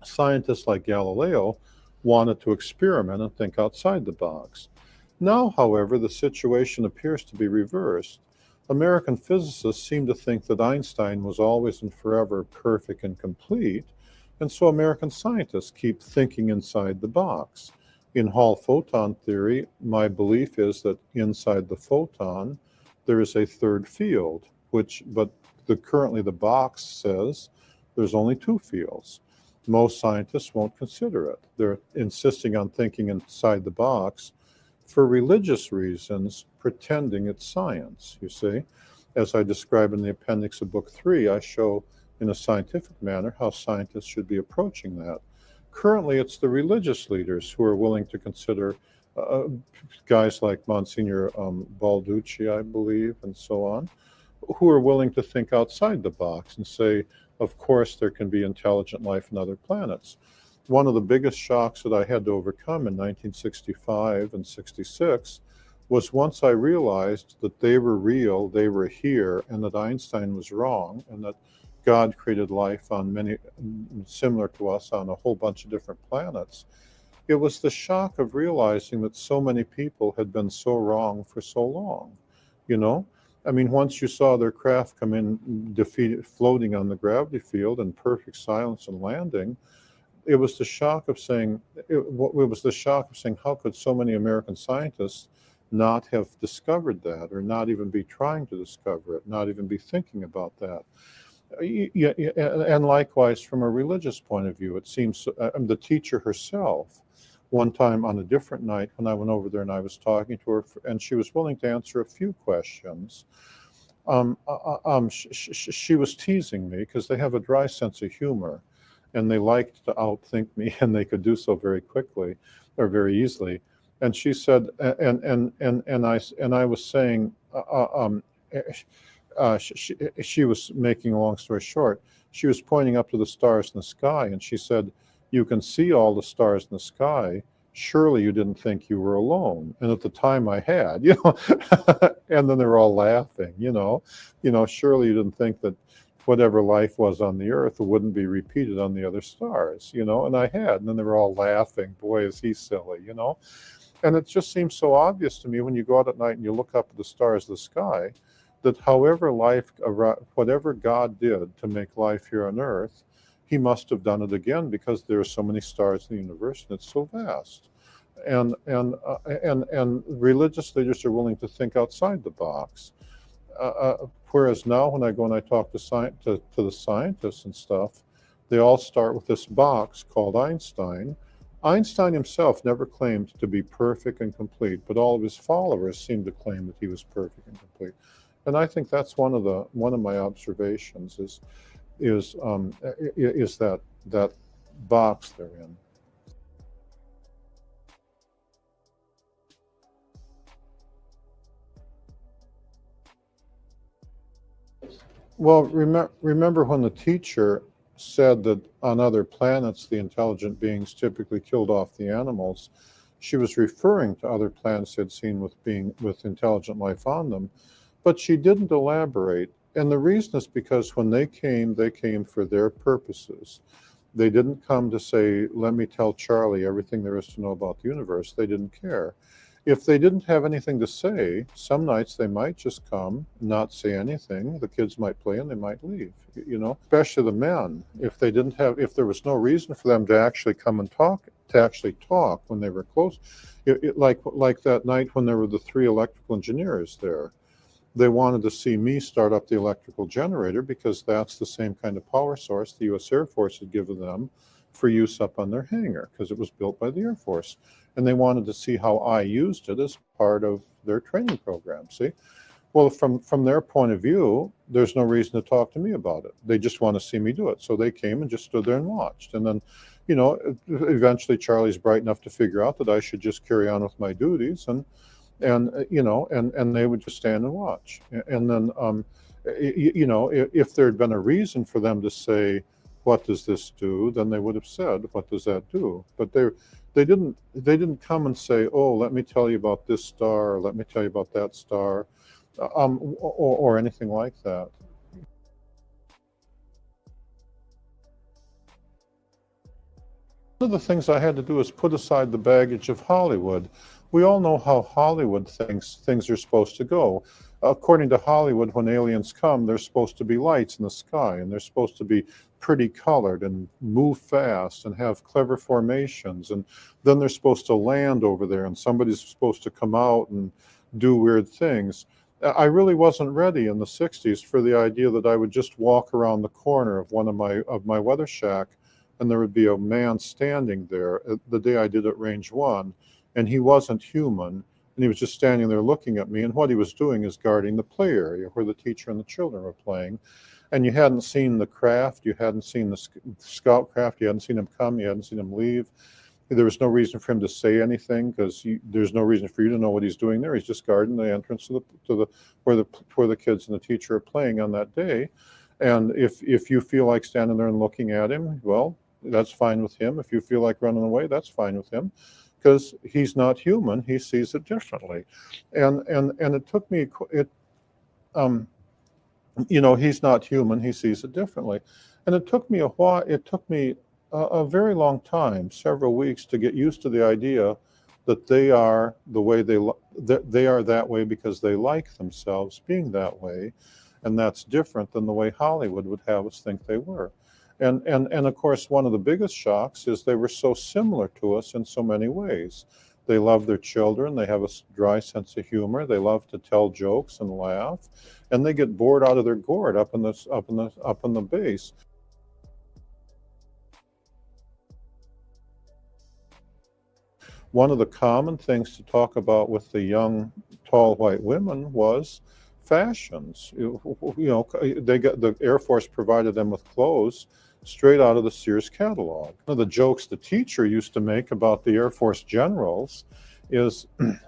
scientists like Galileo wanted to experiment and think outside the box. Now, however, the situation appears to be reversed. American physicists seem to think that Einstein was always and forever perfect and complete, and so American scientists keep thinking inside the box. In Hall photon theory, my belief is that inside the photon, there is a third field, but currently the box says there's only two fields. Most scientists won't consider it. They're insisting on thinking inside the box for religious reasons, pretending it's science, you see. As I describe in the appendix of book 3, I show in a scientific manner how scientists should be approaching that. Currently, it's the religious leaders who are willing to consider guys like Monsignor Balducci, I believe, and so on, who are willing to think outside the box and say, of course, there can be intelligent life on other planets. One of the biggest shocks that I had to overcome in 1965 and 66 was once I realized that they were real, they were here, and that Einstein was wrong, and that God created life on many, similar to us, on a whole bunch of different planets. It was the shock of realizing that so many people had been so wrong for so long, you know? I mean, once you saw their craft come in, defeated, floating on the gravity field in perfect silence and landing, it was the shock of saying, how could so many American scientists not have discovered that, or not even be trying to discover it, not even be thinking about that? Yeah, and likewise, from a religious point of view, it seems the teacher herself, one time on a different night when I went over there and I was talking to her, and she was willing to answer a few questions. She was teasing me because they have a dry sense of humor, and they liked to outthink me, and they could do so very quickly or very easily. And she said, and I was saying, she was making a long story short. She was pointing up to the stars in the sky, and she said, "You can see all the stars in the sky. Surely you didn't think you were alone." And at the time, I had, and then they were all laughing, Surely you didn't think that whatever life was on the Earth wouldn't be repeated on the other stars, And I had, and then they were all laughing. Boy, is he silly, And it just seems so obvious to me when you go out at night and you look up at the stars of the sky, that whatever God did to make life here on Earth, he must have done it again, because there are so many stars in the universe and it's so vast. And religious leaders are willing to think outside the box. Whereas now, when I go and I talk to the scientists and stuff, they all start with this box called Einstein. Einstein himself never claimed to be perfect and complete, but all of his followers seem to claim that he was perfect and complete. And I think that's one of my observations is that box they're in. Well, remember when the teacher said that on other planets the intelligent beings typically killed off the animals, she was referring to other planets they'd seen with intelligent life on them. But she didn't elaborate. And the reason is because when they came for their purposes. They didn't come to say, let me tell Charlie everything there is to know about the universe. They didn't care. If they didn't have anything to say, some nights they might just come, not say anything. The kids might play and they might leave, especially the men. If there was no reason for them to actually come and talk when they were close, like that night when there were the 3 electrical engineers there. They wanted to see me start up the electrical generator because that's the same kind of power source the U.S. Air Force had given them for use up on their hangar, because it was built by the Air Force. And they wanted to see how I used it as part of their training program, see? Well, from their point of view, there's no reason to talk to me about it. They just want to see me do it. So they came and just stood there and watched. And then, eventually Charlie's bright enough to figure out that I should just carry on with my duties, and they would just stand and watch. And then, if there had been a reason for them to say, "What does this do?" then they would have said, "What does that do?" But they didn't come and say, "Oh, let me tell you about this star, or let me tell you about that star," or anything like that. One of the things I had to do is put aside the baggage of Hollywood. We all know how Hollywood thinks things are supposed to go. According to Hollywood, when aliens come, there's supposed to be lights in the sky, and they're supposed to be pretty colored and move fast and have clever formations. And then they're supposed to land over there, and somebody's supposed to come out and do weird things. I really wasn't ready in the 60s for the idea that I would just walk around the corner of one of my weather shack, and there would be a man standing there the day I did at Range 1, and he wasn't human, and he was just standing there looking at me, and what he was doing is guarding the play area where the teacher and the children were playing. And you hadn't seen the craft, you hadn't seen the scout craft, you hadn't seen him come, you hadn't seen him leave. There was no reason for him to say anything, because there's no reason for you to know what he's doing there. He's just guarding the entrance to the where the kids and the teacher are playing on that day. And if you feel like standing there and looking at him, well, that's fine with him. If you feel like running away, that's fine with him, because he's not human. He sees it differently. And it took me he's not human. He sees it differently. And it took me a while. It took me a very long time, several weeks, to get used to the idea that they are the way they are that way because they like themselves being that way, and that's different than the way Hollywood would have us think they were. And of course, one of the biggest shocks is they were so similar to us in so many ways. They love their children. They have a dry sense of humor. They love to tell jokes and laugh, and they get bored out of their gourd up in the base. One of the common things to talk about with the young, tall white women was fashions. The Air Force provided them with clothes straight out of the Sears catalog. One of the jokes the teacher used to make about the Air Force generals is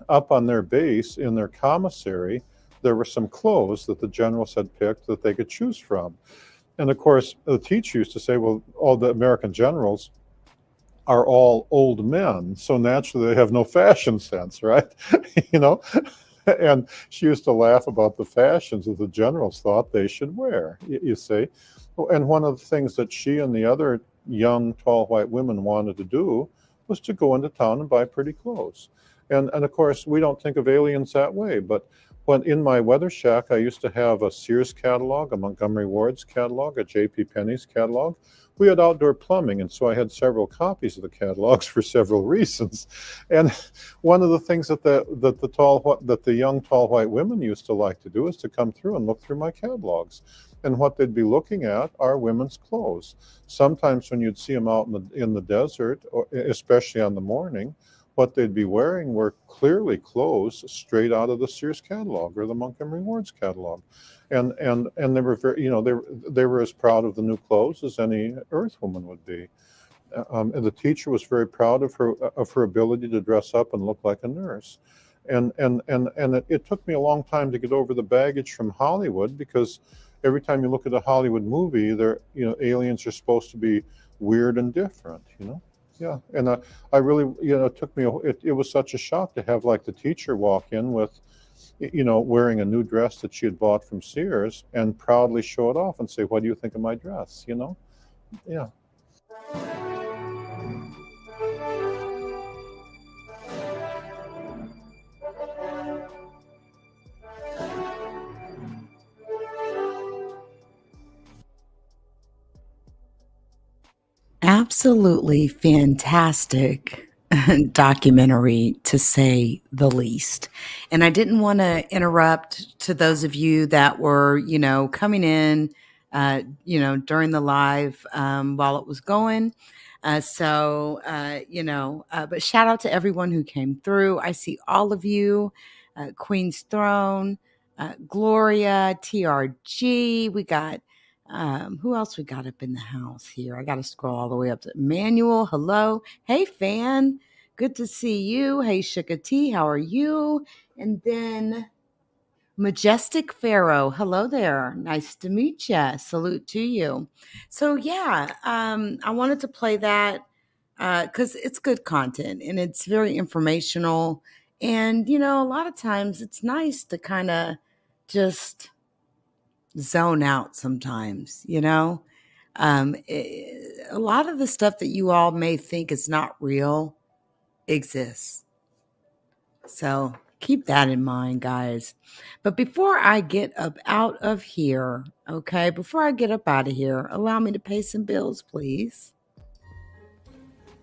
up on their base in their commissary, there were some clothes that the generals had picked that they could choose from. And of course, the teacher used to say, well, all the American generals are all old men, so naturally they have no fashion sense, right? you know? And she used to laugh about the fashions that the generals thought they should wear, you see. And one of the things that she and the other young, tall white women wanted to do was to go into town and buy pretty clothes. And of course, we don't think of aliens that way, but when in my weather shack, I used to have a Sears catalog, a Montgomery Ward's catalog, a J.P. Penney's catalog. We had outdoor plumbing, and so I had several copies of the catalogs for several reasons. And one of the things that the young tall white women used to like to do is to come through and look through my catalogs. And what they'd be looking at are women's clothes. Sometimes when you'd see them out in the desert, or especially on the morning, what they'd be wearing were clearly clothes straight out of the Sears catalog or the Montgomery Ward's catalog. And they were very, they were as proud of the new clothes as any Earth woman would be. And the teacher was very proud of her ability to dress up and look like a nurse. And it took me a long time to get over the baggage from Hollywood, because every time you look at a Hollywood movie, aliens are supposed to be weird and different, Yeah, and I really, it took me, it was such a shock to have like the teacher walk in with, wearing a new dress that she had bought from Sears and proudly show it off and say, "What do you think of my dress?" Yeah. Absolutely fantastic documentary, to say the least. And I didn't want to interrupt to those of you that were, coming in, during the live while it was going. But shout out to everyone who came through. I see all of you, Queen's Throne, Gloria, TRG. We got, who else we got up in the house here? I got to scroll all the way up to Emmanuel. Hello. Hey, fan. Good to see you. Hey, Shuka T. How are you? And then Majestic Pharaoh. Hello there. Nice to meet you. Salute to you. So, yeah, I wanted to play that because it's good content and it's very informational. And, a lot of times it's nice to kind of just zone out sometimes, a lot of the stuff that you all may think is not real exists. So keep that in mind, guys. But before I get up out of here, allow me to pay some bills, please.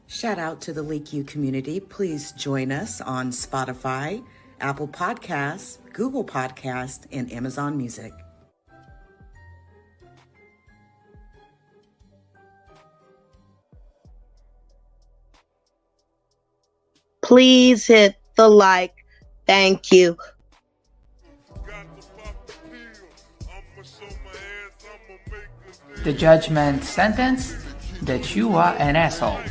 Shout out to the Leak You community. Please join us on Spotify, Apple Podcasts, Google Podcasts, and Amazon Music. Please hit the like. Thank you. The judgment sentence that you are an asshole.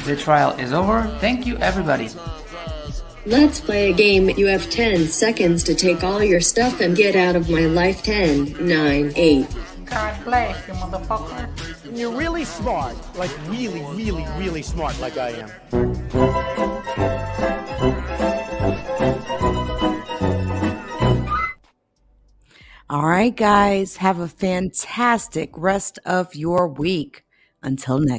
The trial is over. Thank you, everybody. Let's play a game. You have 10 seconds to take all your stuff and get out of my life. 10, 9, 8. God bless you, motherfucker. You're really smart. Like really, really, really smart like I am. All right, guys. Have a fantastic rest of your week. Until next.